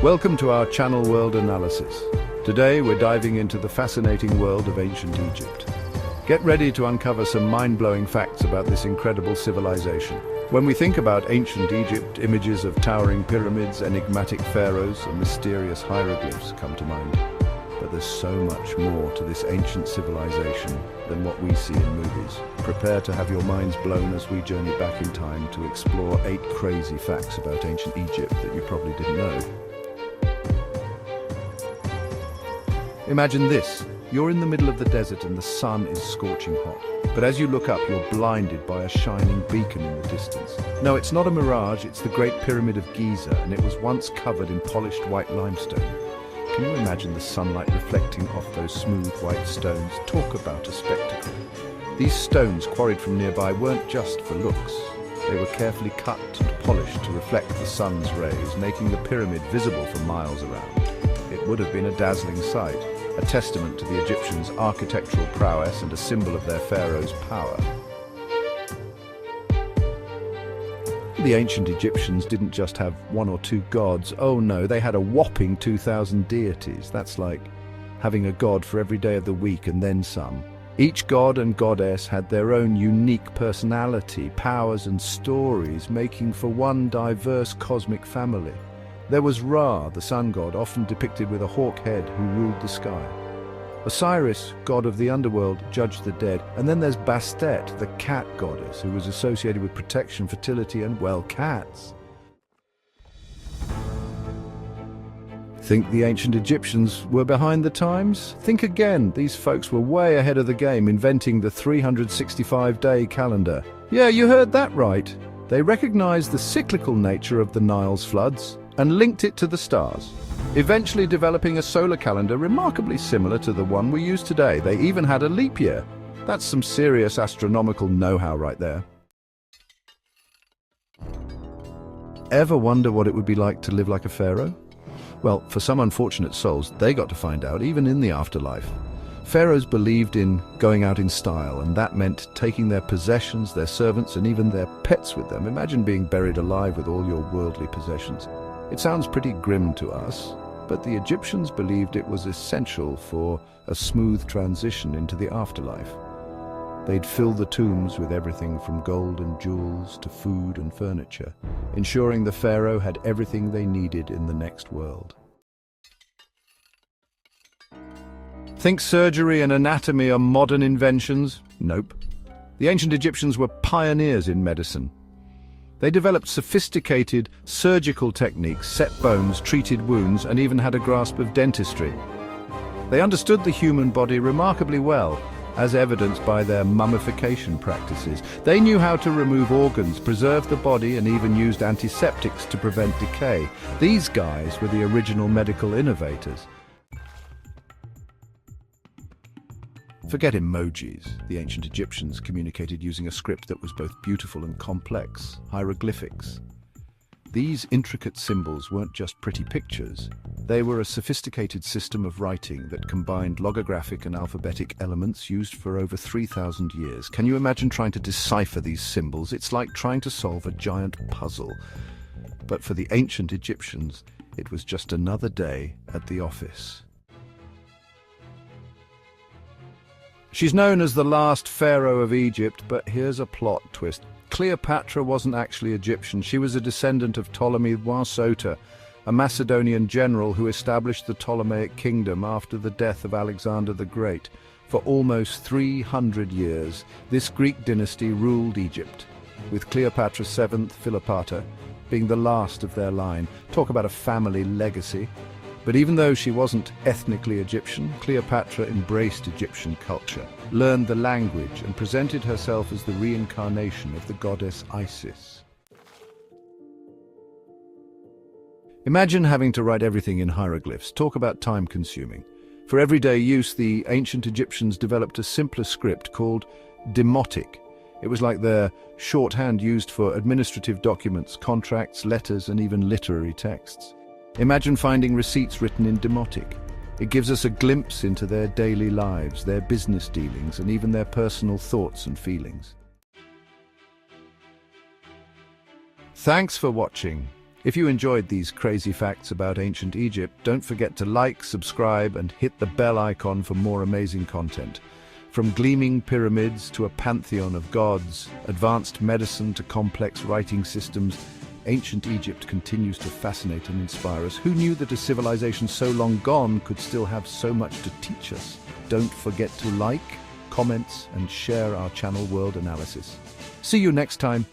Welcome to our channel World Analysis. Today we're diving into the fascinating world of ancient Egypt. Get ready to uncover some mind-blowing facts about this incredible civilization. When we think about ancient Egypt, images of towering pyramids, enigmatic pharaohs, and mysterious hieroglyphs come to mind. But there's so much more to this ancient civilization than what we see in movies. Prepare to have your minds blown as we journey back in time to explore 8 crazy facts about ancient Egypt that you probably didn't know. Imagine this. You're in the middle of the desert and the sun is scorching hot. But as you look up, you're blinded by a shining beacon in the distance. No, it's not a mirage, it's the Great Pyramid of Giza, and it was once covered in polished white limestone. Can you imagine the sunlight reflecting off those smooth white stones? Talk about a spectacle. These stones, quarried from nearby, weren't just for looks. They were carefully cut and polished to reflect the sun's rays, making the pyramid visible for miles around. It would have been a dazzling sight, a testament to the Egyptians' architectural prowess and a symbol of their pharaoh's power. The ancient Egyptians didn't just have 1 or 2 gods. Oh no, they had a whopping 2,000 deities. That's like having a god for every day of the week and then some. Each god and goddess had their own unique personality, powers and stories, making for one diverse cosmic family. There was Ra, the sun god, often depicted with a hawk head, who ruled the sky. Osiris, god of the underworld, judged the dead. And then there's Bastet, the cat goddess, who was associated with protection, fertility, and, well, cats. Think the ancient Egyptians were behind the times? Think again. These folks were way ahead of the game, inventing the 365-day calendar. Yeah, you heard that right. They recognized the cyclical nature of the Nile's floods and linked it to the stars, eventually developing a solar calendar remarkably similar to the one we use today. They even had a leap year. That's some serious astronomical know-how right there. Ever wonder what it would be like to live like a pharaoh? Well, for some unfortunate souls, they got to find out, even in the afterlife. Pharaohs believed in going out in style, and that meant taking their possessions, their servants, and even their pets with them. Imagine being buried alive with all your worldly possessions. It sounds pretty grim to us, but the Egyptians believed it was essential for a smooth transition into the afterlife. They'd fill the tombs with everything from gold and jewels to food and furniture, ensuring the pharaoh had everything they needed in the next world. Think surgery and anatomy are modern inventions? Nope. The ancient Egyptians were pioneers in medicine. They developed sophisticated surgical techniques, set bones, treated wounds, and even had a grasp of dentistry. They understood the human body remarkably well, as evidenced by their mummification practices. They knew how to remove organs, preserve the body, and even used antiseptics to prevent decay. These guys were the original medical innovators. Forget emojis. The ancient Egyptians communicated using a script that was both beautiful and complex, hieroglyphics. These intricate symbols weren't just pretty pictures. They were a sophisticated system of writing that combined logographic and alphabetic elements used for over 3,000 years. Can you imagine trying to decipher these symbols? It's like trying to solve a giant puzzle. But for the ancient Egyptians, it was just another day at the office. She's known as the last pharaoh of Egypt, but here's a plot twist. Cleopatra wasn't actually Egyptian. She was a descendant of Ptolemy Soter, a Macedonian general who established the Ptolemaic kingdom after the death of Alexander the Great. For almost 300 years, this Greek dynasty ruled Egypt, with Cleopatra VII Philopator being the last of their line. Talk about a family legacy. But even though she wasn't ethnically Egyptian, Cleopatra embraced Egyptian culture, learned the language, and presented herself as the reincarnation of the goddess Isis. Imagine having to write everything in hieroglyphs. Talk about time-consuming. For everyday use, the ancient Egyptians developed a simpler script called demotic. It was like their shorthand used for administrative documents, contracts, letters, and even literary texts. Imagine finding receipts written in demotic. It gives us a glimpse into their daily lives, their business dealings, and even their personal thoughts and feelings. Thanks for watching. If you enjoyed these crazy facts about ancient Egypt, don't forget to like, subscribe, and hit the bell icon for more amazing content. From gleaming pyramids to a pantheon of gods, advanced medicine to complex writing systems, ancient Egypt continues to fascinate and inspire us. Who knew that a civilization so long gone could still have so much to teach us? Don't forget to like, comment, and share our channel World Analysis. See you next time.